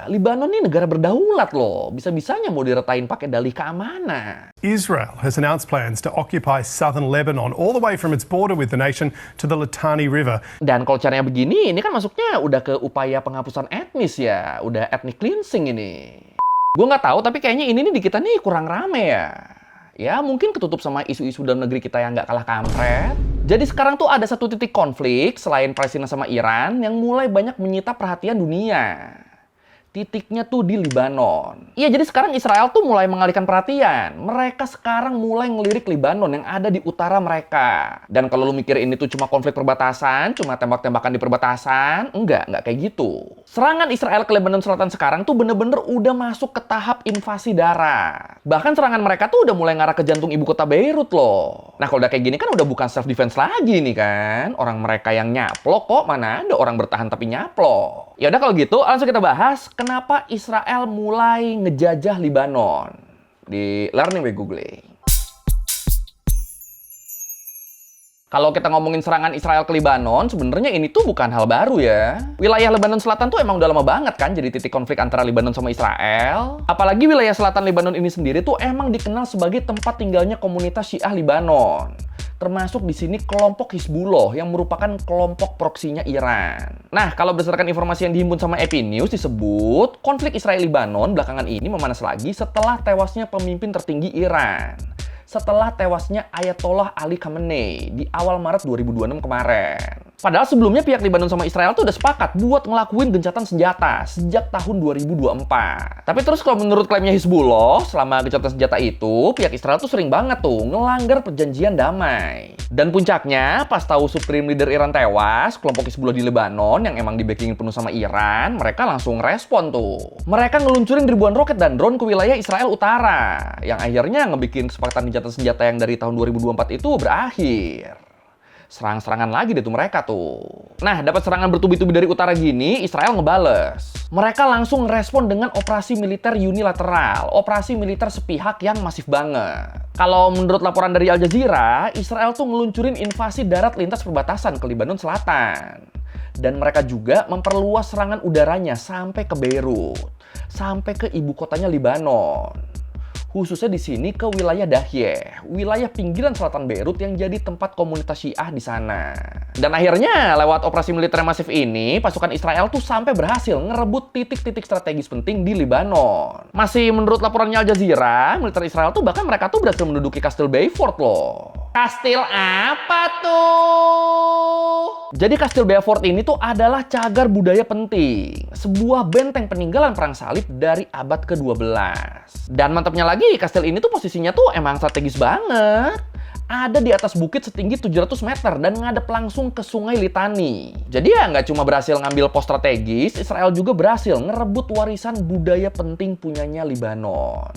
Libanon nih negara berdaulat loh. Bisa-bisanya mau diretain pakai dalih keamanan. Israel has announced plans to occupy southern Lebanon all the way from its border with the nation to the Litani River. Dan kalau caranya begini, ini kan masuknya udah ke upaya penghapusan etnis ya. Udah ethnic cleansing ini. Gue nggak tahu, tapi kayaknya ini nih di kita nih kurang rame ya. Ya mungkin ketutup sama isu-isu dalam negeri kita yang nggak kalah kampret. Jadi sekarang tuh ada satu titik konflik selain Palestina sama Iran yang mulai banyak menyita perhatian dunia. Titiknya tuh di Libanon. Iya, jadi sekarang Israel tuh mulai mengalihkan perhatian. Mereka sekarang mulai ngelirik Libanon yang ada di utara mereka. Dan kalau lu mikir ini tuh cuma konflik perbatasan, cuma tembak-tembakan di perbatasan, enggak kayak gitu. Serangan Israel ke Lebanon Selatan sekarang tuh bener-bener udah masuk ke tahap invasi darat. Bahkan serangan mereka tuh udah mulai ngarah ke jantung ibu kota Beirut loh. Nah, kalau udah kayak gini kan udah bukan self-defense lagi nih kan. Orang mereka yang nyaplok kok, mana ada orang bertahan tapi nyaplok. Ya udah kalau gitu, langsung kita bahas kenapa Israel mulai ngejajah Libanon di Learning by Googling. Kalau kita ngomongin serangan Israel ke Libanon, sebenarnya ini tuh bukan hal baru ya. Wilayah Lebanon Selatan tuh emang udah lama banget kan jadi titik konflik antara Libanon sama Israel. Apalagi wilayah selatan Libanon ini sendiri tuh emang dikenal sebagai tempat tinggalnya komunitas Syiah Libanon. Termasuk di sini kelompok Hizbullah yang merupakan kelompok proksinya Iran. Nah, kalau berdasarkan informasi yang dihimpun sama AP News disebut, konflik Israel-Libanon belakangan ini memanas lagi setelah tewasnya pemimpin tertinggi Iran. Setelah tewasnya Ayatollah Ali Khamenei di awal Maret 2026 kemarin. Padahal sebelumnya pihak Libanon sama Israel tuh udah sepakat buat ngelakuin gencatan senjata sejak tahun 2024. Tapi terus kalau menurut klaimnya Hizbullah, selama gencatan senjata itu, pihak Israel tuh sering banget tuh ngelanggar perjanjian damai. Dan puncaknya, pas tahu Supreme Leader Iran tewas, kelompok Hizbullah di Lebanon yang emang dibackingin penuh sama Iran, mereka langsung respon tuh. Mereka ngeluncurin ribuan roket dan drone ke wilayah Israel Utara, yang akhirnya ngebikin kesepakatan gencatan senjata yang dari tahun 2024 itu berakhir. Serang-serangan lagi deh tuh mereka tuh. Nah, dapat serangan bertubi-tubi dari utara gini, Israel ngebales. Mereka langsung ngerespon dengan operasi militer unilateral, operasi militer sepihak yang masif banget. Kalau menurut laporan dari Al Jazeera, Israel tuh ngeluncurin invasi darat lintas perbatasan ke Libanon Selatan. Dan mereka juga memperluas serangan udaranya sampai ke Beirut, sampai ke ibu kotanya Libanon. Khususnya di sini ke wilayah Dahyeh, wilayah pinggiran selatan Beirut yang jadi tempat komunitas Syiah di sana. Dan akhirnya lewat operasi militer masif ini, pasukan Israel tuh sampai berhasil ngerebut titik-titik strategis penting di Libanon. Masih menurut laporannya Al Jazeera, militer Israel tuh bahkan mereka tuh berhasil menduduki Kastil Beaufort loh. Kastil apa tuh? Jadi Kastil Beaufort ini tuh adalah cagar budaya penting. Sebuah benteng peninggalan perang salib dari abad ke-12. Dan mantapnya lagi, kastil ini tuh posisinya tuh emang strategis banget. Ada di atas bukit setinggi 700 meter dan ngadep langsung ke sungai Litani. Jadi ya nggak cuma berhasil ngambil pos strategis, Israel juga berhasil ngerebut warisan budaya penting punyanya Libanon.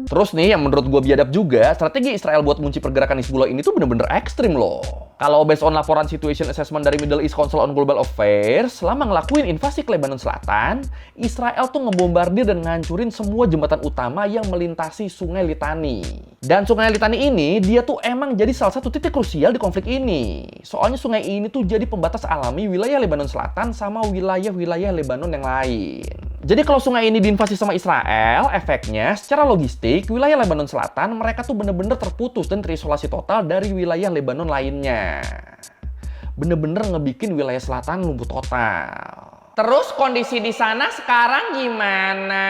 Terus nih, yang menurut gue biadab juga, strategi Israel buat ngunci pergerakan Hizbullah ini tuh bener-bener ekstrim loh. Kalau based on laporan Situation Assessment dari Middle East Council on Global Affairs, selama ngelakuin invasi ke Lebanon Selatan, Israel tuh ngebombardir dan ngancurin semua jembatan utama yang melintasi Sungai Litani. Dan Sungai Litani ini, dia tuh emang jadi salah satu titik krusial di konflik ini. Soalnya sungai ini tuh jadi pembatas alami wilayah Lebanon Selatan sama wilayah-wilayah Lebanon yang lain. Jadi kalau sungai ini diinvasi sama Israel, efeknya secara logistik, wilayah Lebanon Selatan mereka tuh bener-bener terputus dan terisolasi total dari wilayah Lebanon lainnya. Bener-bener ngebikin wilayah selatan lumpuh total. Terus kondisi di sana sekarang gimana?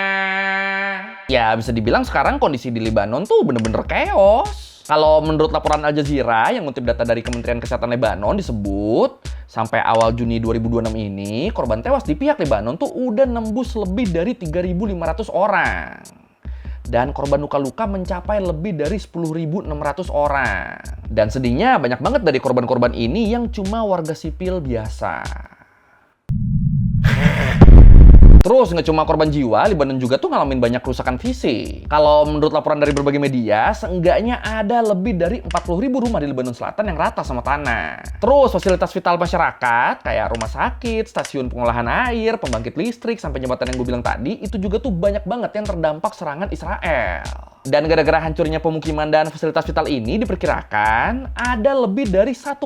Ya bisa dibilang sekarang kondisi di Lebanon tuh bener-bener chaos. Kalau menurut laporan Al Jazeera yang ngutip data dari Kementerian Kesehatan Lebanon disebut, sampai awal Juni 2026 ini, korban tewas di pihak Lebanon tuh udah nembus lebih dari 3.500 orang. Dan korban luka-luka mencapai lebih dari 10.600 orang. Dan sedihnya banyak banget dari korban-korban ini yang cuma warga sipil biasa. Terus nggak cuma korban jiwa, Lebanon juga tuh ngalamin banyak kerusakan fisik. Kalau menurut laporan dari berbagai media, seenggaknya ada lebih dari 40.000 rumah di Lebanon Selatan yang rata sama tanah. Terus fasilitas vital masyarakat, kayak rumah sakit, stasiun pengolahan air, pembangkit listrik, sampai jembatan yang gue bilang tadi, itu juga tuh banyak banget yang terdampak serangan Israel. Dan gara-gara hancurnya pemukiman dan fasilitas vital ini diperkirakan ada lebih dari 1,2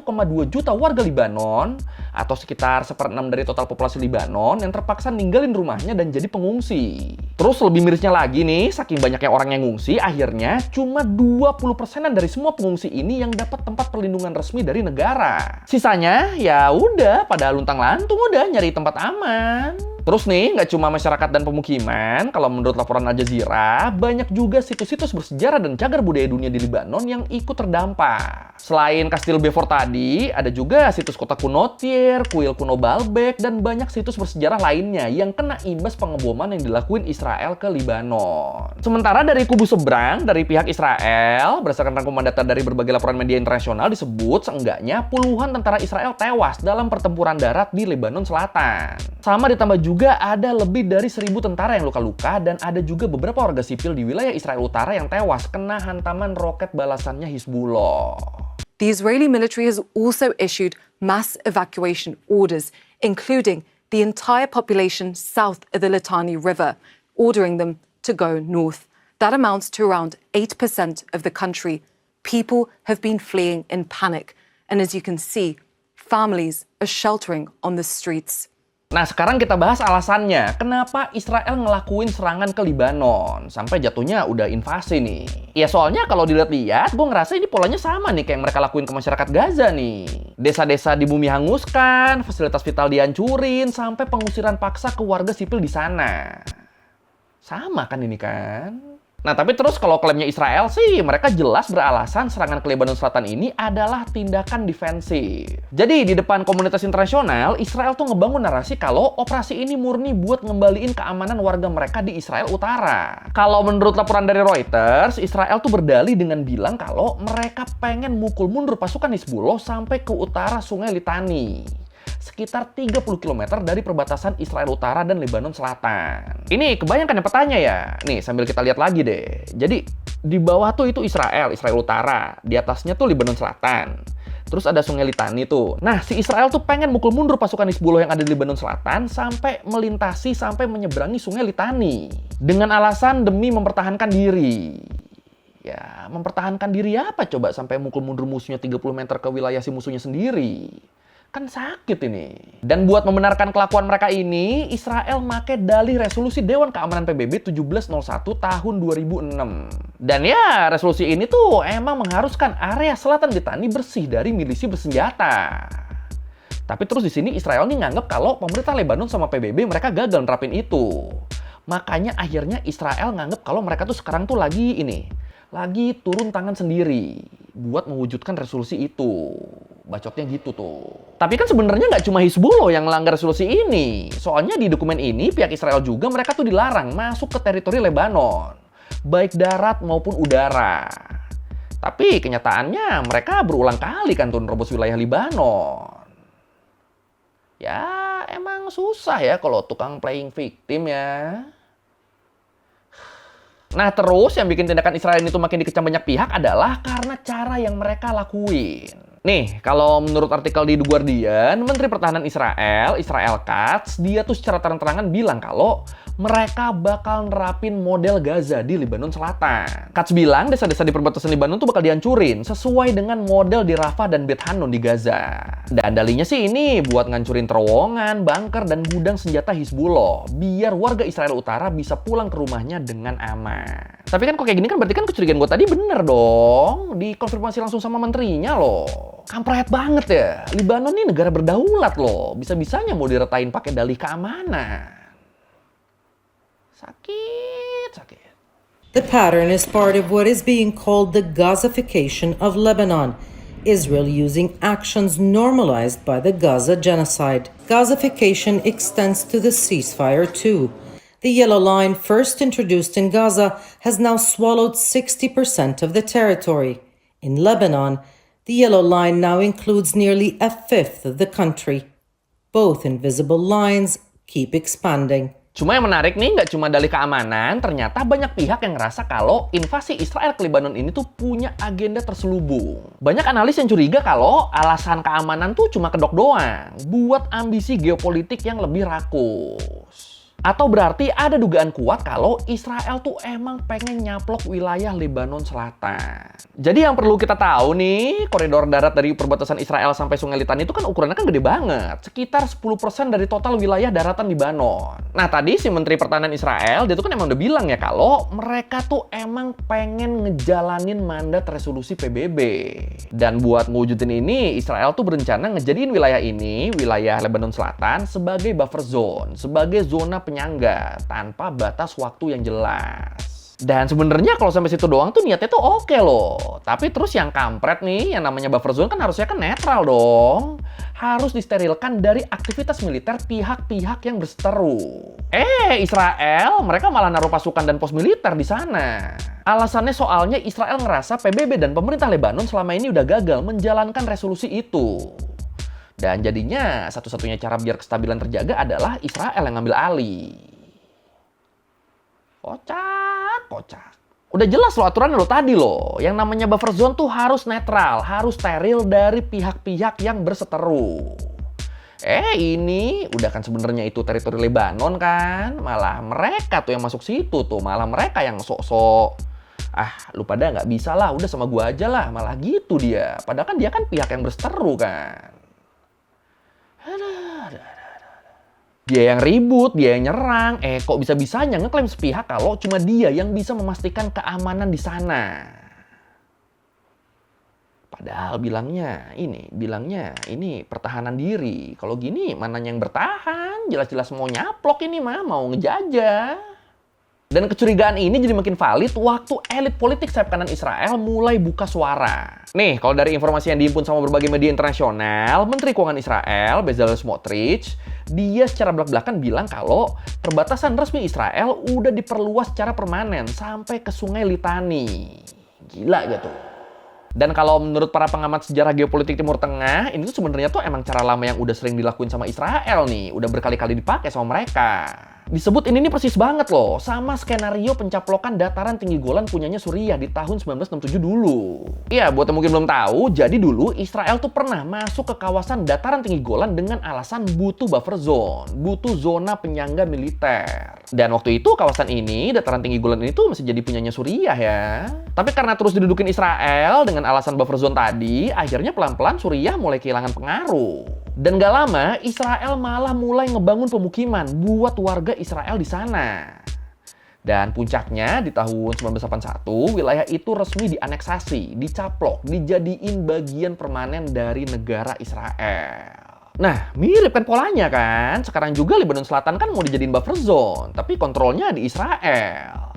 juta warga Lebanon atau sekitar 1/6 dari total populasi Lebanon yang terpaksa ninggalin rumahnya dan jadi pengungsi. Terus lebih mirisnya lagi nih, saking banyaknya orang yang ngungsi, akhirnya cuma 20%-an dari semua pengungsi ini yang dapat tempat perlindungan resmi dari negara. Sisanya ya udah pada luntang-lantung udah nyari tempat aman. Terus nih, nggak cuma masyarakat dan pemukiman, kalau menurut laporan Al Jazeera, banyak juga situs-situs bersejarah dan cagar budaya dunia di Lebanon yang ikut terdampak. Selain Kastil Beaufort tadi, ada juga situs kota kuno Tyre, kuil kuno Baalbek, dan banyak situs bersejarah lainnya yang kena imbas pengeboman yang dilakuin Israel ke Lebanon. Sementara dari kubu seberang, dari pihak Israel, berdasarkan rangkuman data dari berbagai laporan media internasional disebut seenggaknya puluhan tentara Israel tewas dalam pertempuran darat di Lebanon Selatan. Sama ditambah juga ada lebih dari 1.000 tentara yang luka-luka dan ada juga beberapa warga sipil di wilayah Israel Utara yang tewas kena hantaman roket balasannya Hizbullah. The Israeli military has also issued mass evacuation orders, including the entire population south of the Litani River, ordering them to go north. That amounts to around 8% of the country. People have been fleeing in panic, and as you can see, families are sheltering on the streets. Nah, sekarang kita bahas alasannya. Kenapa Israel ngelakuin serangan ke Lebanon? Sampai jatuhnya udah invasi nih. Ya soalnya kalau dilihat-lihat, gue ngerasa ini polanya sama nih kayak yang mereka lakuin ke masyarakat Gaza nih. Desa-desa dibumi hanguskan, fasilitas vital dihancurin, sampai pengusiran paksa ke warga sipil di sana. Sama kan ini kan? Nah, tapi terus kalau klaimnya Israel sih, mereka jelas beralasan serangan ke Lebanon Selatan ini adalah tindakan defensif. Jadi, di depan komunitas internasional, Israel tuh ngebangun narasi kalau operasi ini murni buat ngembaliin keamanan warga mereka di Israel Utara. Kalau menurut laporan dari Reuters, Israel tuh berdalih dengan bilang kalau mereka pengen mukul mundur pasukan Hizbullah sampai ke utara Sungai Litani. Sekitar 30 km dari perbatasan Israel Utara dan Lebanon Selatan. Ini kebayangkan yang petanya ya. Nih, sambil kita lihat lagi deh. Jadi, di bawah tuh itu Israel Utara. Di atasnya tuh Lebanon Selatan. Terus ada Sungai Litani tuh. Nah, si Israel tuh pengen mukul mundur pasukan Hizbullah yang ada di Lebanon Selatan sampai melintasi, sampai menyeberangi Sungai Litani. Dengan alasan demi mempertahankan diri. Ya, mempertahankan diri apa coba sampai mukul mundur musuhnya 30 meter ke wilayah si musuhnya sendiri? Kan sakit ini. Dan buat membenarkan kelakuan mereka ini, Israel make dalih resolusi Dewan Keamanan PBB 1701 tahun 2006. Dan ya, resolusi ini tuh emang mengharuskan area selatan Litani bersih dari milisi bersenjata. Tapi terus di sini Israel nih nganggep kalau pemerintah Lebanon sama PBB mereka gagal nerapin itu. Makanya akhirnya Israel nganggep kalau mereka tuh sekarang tuh lagi turun tangan sendiri buat mewujudkan resolusi itu. Bacotnya gitu tuh. Tapi kan sebenarnya nggak cuma Hizbullah yang melanggar resolusi ini. Soalnya di dokumen ini pihak Israel juga mereka tuh dilarang masuk ke teritori Lebanon. Baik darat maupun udara. Tapi kenyataannya mereka berulang kali kan tuh nerobos wilayah Lebanon. Ya emang susah ya kalau tukang playing victim ya. Nah terus yang bikin tindakan Israel itu makin dikecam banyak pihak adalah karena cara yang mereka lakuin. Nih, kalau menurut artikel di The Guardian, Menteri Pertahanan Israel Katz, dia tuh secara terang-terangan bilang kalau mereka bakal nerapin model Gaza di Lebanon Selatan. Katz bilang desa-desa di perbatasan Lebanon tuh bakal dihancurin sesuai dengan model di Rafah dan Beit Hanun di Gaza. Dan dalihnya sih ini buat ngancurin terowongan, bunker, dan gudang senjata Hizbullah biar warga Israel Utara bisa pulang ke rumahnya dengan aman. Tapi kan kok kayak gini kan berarti kan kecurigaan gue tadi bener dong. Dikonfirmasi langsung sama menterinya loh. Kampret banget ya. Lebanon ini negara berdaulat loh. Bisa-bisanya mau diretain pakai dalih keamanan. Sakit. The pattern is part of what is being called the Gazification of Lebanon, Israel using actions normalized by the Gaza genocide. Gazification extends to the ceasefire too. The yellow line, first introduced in Gaza, has now swallowed 60% of the territory. In Lebanon, the yellow line now includes nearly a fifth of the country. Both invisible lines keep expanding. Cuma yang menarik nih, nggak cuma dalih keamanan, ternyata banyak pihak yang ngerasa kalau invasi Israel ke Lebanon ini tuh punya agenda terselubung. Banyak analis yang curiga kalau alasan keamanan tuh cuma kedok doang, buat ambisi geopolitik yang lebih rakus. Atau berarti ada dugaan kuat kalau Israel tuh emang pengen nyaplok wilayah Lebanon Selatan. Jadi yang perlu kita tahu nih, koridor darat dari perbatasan Israel sampai Sungai Litani itu kan ukurannya kan gede banget. Sekitar 10% dari total wilayah daratan Lebanon. Nah tadi si Menteri Pertahanan Israel, dia tuh kan emang udah bilang ya kalau mereka tuh emang pengen ngejalanin mandat resolusi PBB. Dan buat ngewujudin ini, Israel tuh berencana ngejadiin wilayah ini, wilayah Lebanon Selatan, sebagai buffer zone, sebagai zona penyangga tanpa batas waktu yang jelas. Dan sebenarnya kalau sampai situ doang tuh niatnya tuh oke loh. Tapi terus yang kampret nih, yang namanya buffer zone kan harusnya kan netral dong. Harus disterilkan dari aktivitas militer pihak-pihak yang berseteru. Israel, mereka malah naruh pasukan dan pos militer di sana. Alasannya soalnya Israel ngerasa PBB dan pemerintah Lebanon selama ini udah gagal menjalankan resolusi itu. Dan jadinya satu-satunya cara biar kestabilan terjaga adalah Israel yang ngambil alih. Kocak. Udah jelas loh aturannya lo tadi loh. Yang namanya buffer zone tuh harus netral, harus steril dari pihak-pihak yang berseteru. Ini udah kan sebenarnya itu teritori Lebanon kan. Malah mereka tuh yang masuk situ tuh. Malah mereka yang sok-sok. Lu pada nggak bisa lah, udah sama gua aja lah. Malah gitu dia. Padahal kan dia kan pihak yang berseteru kan. Dia yang ribut, dia yang nyerang. Kok bisa-bisanya ngeklaim sepihak kalau cuma dia yang bisa memastikan keamanan di sana. Padahal bilangnya ini pertahanan diri. Kalau gini mananya yang bertahan? Jelas-jelas mau nyaplok ini mah, mau ngejajah. Dan kecurigaan ini jadi makin valid waktu elit politik sayap kanan Israel mulai buka suara. Nih, kalau dari informasi yang dihimpun sama berbagai media internasional, Menteri Keuangan Israel, Bezalel Smotrich, dia secara belak-belakan bilang kalau perbatasan resmi Israel udah diperluas secara permanen sampai ke Sungai Litani. Gila gitu. Dan kalau menurut para pengamat sejarah geopolitik Timur Tengah, ini tuh sebenarnya tuh emang cara lama yang udah sering dilakuin sama Israel nih, udah berkali-kali dipakai sama mereka. Disebut ini nih persis banget loh, sama skenario pencaplokan dataran tinggi Golan punyanya Suriah di tahun 1967 dulu. Iya, buat yang mungkin belum tahu, jadi dulu Israel tuh pernah masuk ke kawasan dataran tinggi Golan dengan alasan butuh buffer zone, butuh zona penyangga militer. Dan waktu itu kawasan ini, dataran tinggi Golan ini tuh masih jadi punyanya Suriah ya. Tapi karena terus didudukin Israel dengan alasan buffer zone tadi, akhirnya pelan-pelan Suriah mulai kehilangan pengaruh. Dan gak lama, Israel malah mulai ngebangun pemukiman buat warga Israel di sana. Dan puncaknya di tahun 1981, wilayah itu resmi dianeksasi, dicaplok, dijadiin bagian permanen dari negara Israel. Nah, mirip kan polanya kan? Sekarang juga Lebanon Selatan kan mau dijadiin buffer zone, tapi kontrolnya di Israel.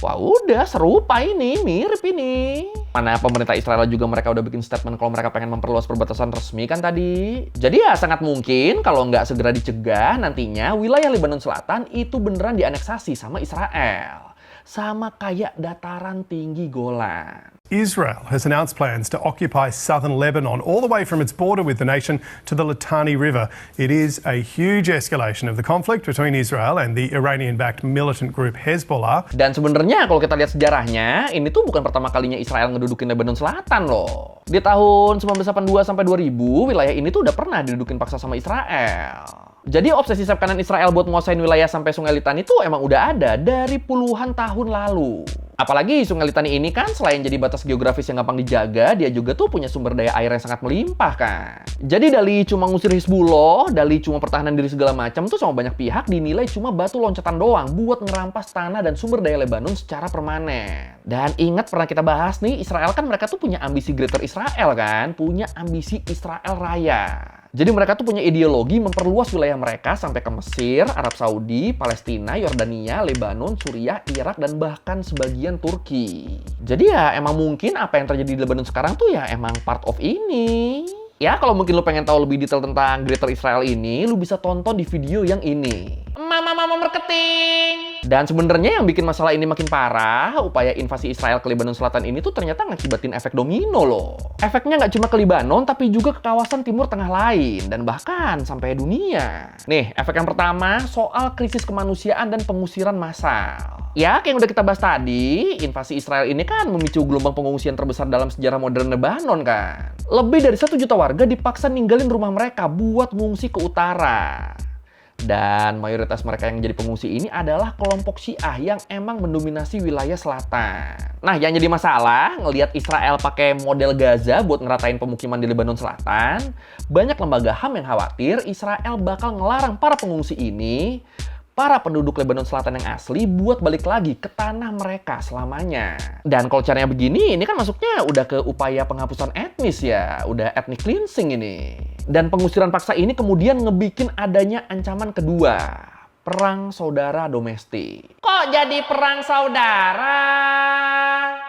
Wah udah serupa ini, mirip ini. Mana pemerintah Israel juga mereka udah bikin statement kalau mereka pengen memperluas perbatasan resmi kan tadi. Jadi ya sangat mungkin kalau nggak segera dicegah nantinya wilayah Lebanon Selatan itu beneran dianeksasi sama Israel. Sama kayak dataran tinggi Golan. Israel has announced plans to occupy southern Lebanon all the way from its border with the nation to the Litani River. It is a huge escalation of the conflict between Israel and the Iranian-backed militant group Hezbollah. Dan sebenarnya kalau kita lihat sejarahnya, ini tuh bukan pertama kalinya Israel ngedudukin Lebanon Selatan loh. Di tahun 1982 sampai 2000, wilayah ini tuh udah pernah didudukin paksa sama Israel. Jadi obsesi sayap kanan Israel buat nguasain wilayah sampai Sungai Litani itu emang udah ada dari puluhan tahun lalu. Apalagi Sungai Litani ini kan selain jadi batas geografis yang gampang dijaga, dia juga tuh punya sumber daya air yang sangat melimpah kan. Jadi dari cuma ngusir Hizbullah, dari cuma pertahanan diri segala macam tuh sama banyak pihak dinilai cuma batu loncatan doang buat ngerampas tanah dan sumber daya Lebanon secara permanen. Dan ingat pernah kita bahas nih, Israel kan mereka tuh punya ambisi Greater Israel kan, punya ambisi Israel Raya. Jadi mereka tuh punya ideologi memperluas wilayah mereka sampai ke Mesir, Arab Saudi, Palestina, Yordania, Lebanon, Suriah, Irak, dan bahkan sebagian Turki. Jadi ya emang mungkin apa yang terjadi di Lebanon sekarang tuh ya emang part of ini. Ya kalau mungkin lu pengen tahu lebih detail tentang Greater Israel ini, lu bisa tonton di video yang ini. Mama marketing. Dan sebenarnya yang bikin masalah ini makin parah, upaya invasi Israel ke Lebanon Selatan ini tuh ternyata ngakibatin efek domino loh. Efeknya nggak cuma ke Lebanon, tapi juga ke kawasan Timur Tengah lain, dan bahkan sampai dunia. Nih, efek yang pertama soal krisis kemanusiaan dan pengusiran massal. Ya, kayak yang udah kita bahas tadi, invasi Israel ini kan memicu gelombang pengungsian terbesar dalam sejarah modern Lebanon kan. Lebih dari 1 juta warga dipaksa ninggalin rumah mereka buat ngungsi ke utara. Dan mayoritas mereka yang jadi pengungsi ini adalah kelompok Syiah yang emang mendominasi wilayah selatan. Nah, yang jadi masalah, ngelihat Israel pakai model Gaza buat ngeratain pemukiman di Lebanon Selatan, banyak lembaga HAM yang khawatir Israel bakal ngelarang para pengungsi ini, para penduduk Lebanon Selatan yang asli, buat balik lagi ke tanah mereka selamanya. Dan kalau caranya begini, ini kan masuknya udah ke upaya penghapusan etnis ya, udah ethnic cleansing ini. Dan pengusiran paksa ini kemudian ngebikin adanya ancaman kedua, perang saudara domestik. Kok jadi perang saudara?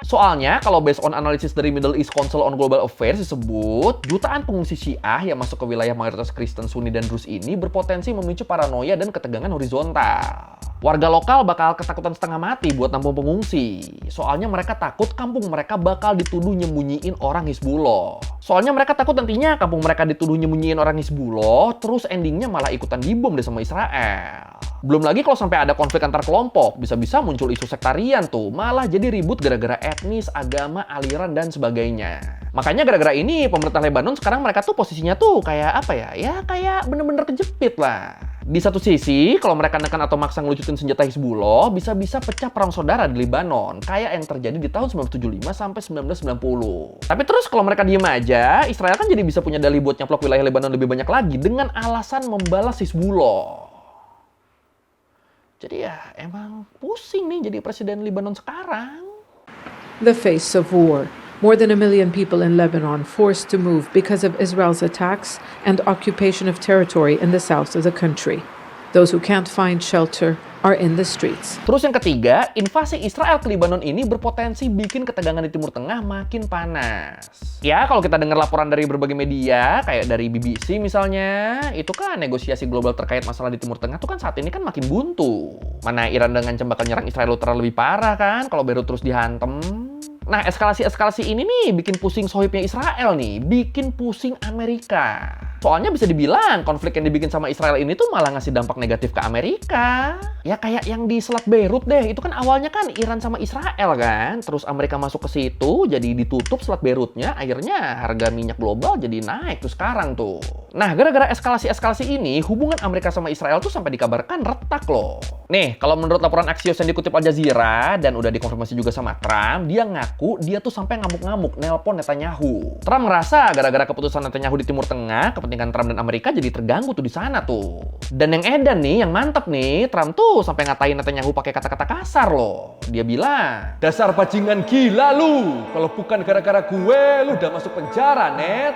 Soalnya kalau based on analysis dari Middle East Council on Global Affairs disebut, jutaan pengungsi Syiah yang masuk ke wilayah mayoritas Kristen, Sunni, dan Druze ini berpotensi memicu paranoia dan ketegangan horizontal. Warga lokal bakal ketakutan setengah mati buat nampung pengungsi. Soalnya mereka takut kampung mereka bakal dituduh nyembunyiin orang Hizbullah. Soalnya mereka takut nantinya kampung mereka dituduh nyembunyiin orang Hizbullah, terus endingnya malah ikutan dibom deh sama Israel. Belum lagi kalau sampai ada konflik antar kelompok, bisa-bisa muncul isu sektarian tuh, malah jadi ribut gara-gara etnis, agama, aliran, dan sebagainya. Makanya gara-gara ini pemerintah Lebanon sekarang mereka tuh posisinya tuh kayak apa ya? Ya kayak bener-bener kejepit lah. Di satu sisi, kalau mereka nekan atau maksa ngelucutin senjata Hizbullah, bisa-bisa pecah perang saudara di Lebanon, kayak yang terjadi di tahun 1975 sampai 1990. Tapi terus kalau mereka diem aja, Israel kan jadi bisa punya dalih buat nyaplok wilayah Lebanon lebih banyak lagi dengan alasan membalas Hizbullah. Jadi ya emang pusing nih jadi presiden Lebanon sekarang. The face of war. More than 1 million people in Lebanon forced to move because of Israel's attacks and occupation of territory in the south of the country. Those who can't find shelter are in the streets. Terus yang ketiga, invasi Israel ke Lebanon ini berpotensi bikin ketegangan di Timur Tengah makin panas. Ya, kalau kita dengar laporan dari berbagai media, kayak dari BBC misalnya, itu kan negosiasi global terkait masalah di Timur Tengah tuh kan saat ini kan makin buntu. Mana Iran dengan bakal nyerang Israel lebih parah kan, kalau Beirut terus dihantem. Nah, eskalasi-eskalasi ini nih bikin pusing sohibnya Israel nih, bikin pusing Amerika. Soalnya bisa dibilang konflik yang dibikin sama Israel ini tuh malah ngasih dampak negatif ke Amerika. Ya kayak yang di Selat Beirut deh, itu kan awalnya kan Iran sama Israel kan. Terus Amerika masuk ke situ, jadi ditutup Selat Beirutnya, akhirnya harga minyak global jadi naik tuh sekarang tuh. Nah, gara-gara eskalasi-eskalasi ini, hubungan Amerika sama Israel tuh sampai dikabarkan retak loh. Nih, kalau menurut laporan Axios yang dikutip Al Jazeera, dan udah dikonfirmasi juga sama Trump, dia ngaku dia tuh sampai ngamuk-ngamuk nelpon Netanyahu. Trump ngerasa gara-gara keputusan Netanyahu di Timur Tengah, kepentingan Trump dan Amerika jadi terganggu tuh di sana tuh. Dan yang edan nih, yang mantep nih, Trump tuh sampai ngatain Netanyahu pakai kata-kata kasar loh. Dia bilang, "Dasar bajingan gila lu. Kalau bukan gara-gara gue, lu udah masuk penjara, Net.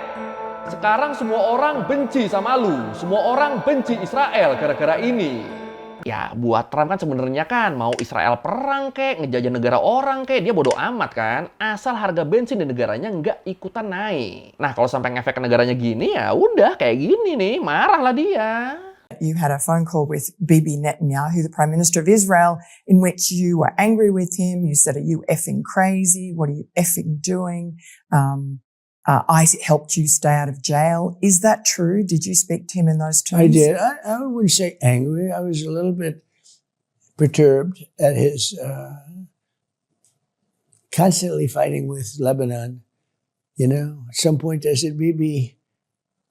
Sekarang semua orang benci sama lu. Semua orang benci Israel gara-gara ini." Ya, buat Trump kan sebenarnya kan mau Israel perang kek, ngejajah negara orang kek, dia bodo amat kan. Asal harga bensin di negaranya nggak ikutan naik. Nah, kalau sampai ngefek ke negaranya gini, ya udah kayak gini nih, marah lah dia. You had a phone call with Bibi Netanyahu, the Prime Minister of Israel, in which you were angry with him. You said, "Are you effing crazy? What are you effing doing? I helped you stay out of jail." Is that true? Did you speak to him in those terms? I did. I wouldn't say angry. I was a little bit perturbed at his constantly fighting with Lebanon. You know, at some point I said, "Bibi,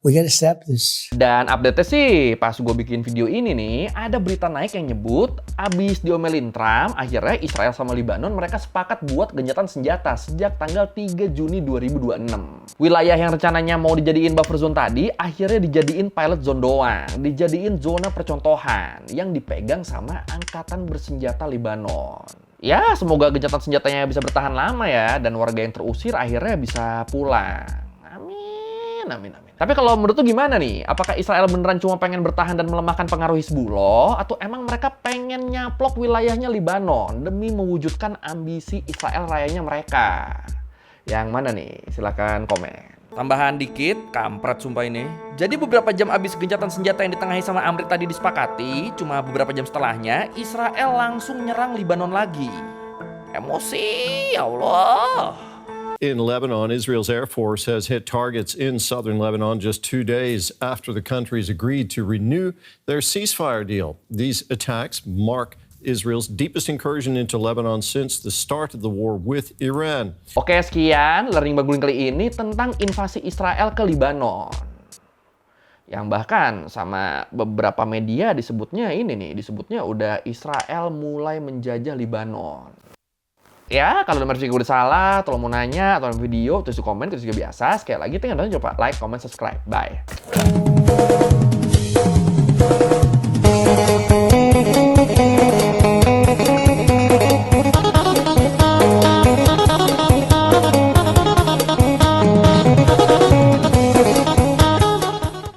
we gotta stop this." Dan update-nya sih, pas gue bikin video ini nih, ada berita naik yang nyebut, abis diomelin Trump, akhirnya Israel sama Lebanon mereka sepakat buat gencatan senjata sejak tanggal 3 Juni 2026. Wilayah yang rencananya mau dijadiin buffer zone tadi, akhirnya dijadiin pilot zone doang, dijadiin zona percontohan yang dipegang sama angkatan bersenjata Lebanon. Ya, semoga gencatan senjatanya bisa bertahan lama ya, dan warga yang terusir akhirnya bisa pulang. Amin, amin, amin. Tapi kalau menurut tuh gimana nih? Apakah Israel beneran cuma pengen bertahan dan melemahkan pengaruh Hizbullah? Atau emang mereka pengen nyaplok wilayahnya Lebanon demi mewujudkan ambisi Israel rayanya mereka? Yang mana nih? Silakan komen. Tambahan dikit, kampret sumpah ini. Jadi beberapa jam abis gencatan senjata yang ditengahi sama Amrit tadi disepakati, cuma beberapa jam setelahnya, Israel langsung nyerang Libanon lagi. Emosi, ya Allah. In Lebanon, Israel's Air Force has hit targets in southern Lebanon just 2 days after the countries agreed to renew their ceasefire deal. These attacks mark Israel's deepest incursion into Lebanon since the start of the war with Iran. Oke, sekian learning baguling kali ini tentang invasi Israel ke Libanon. Yang bahkan sama beberapa media disebutnya disebutnya udah Israel mulai menjajah Libanon. Ya, kalau ada gue udah salah, atau mau nanya, atau video, tulis di komen, tulis juga biasa. Sekali lagi, jangan lupa like, comment, subscribe. Bye.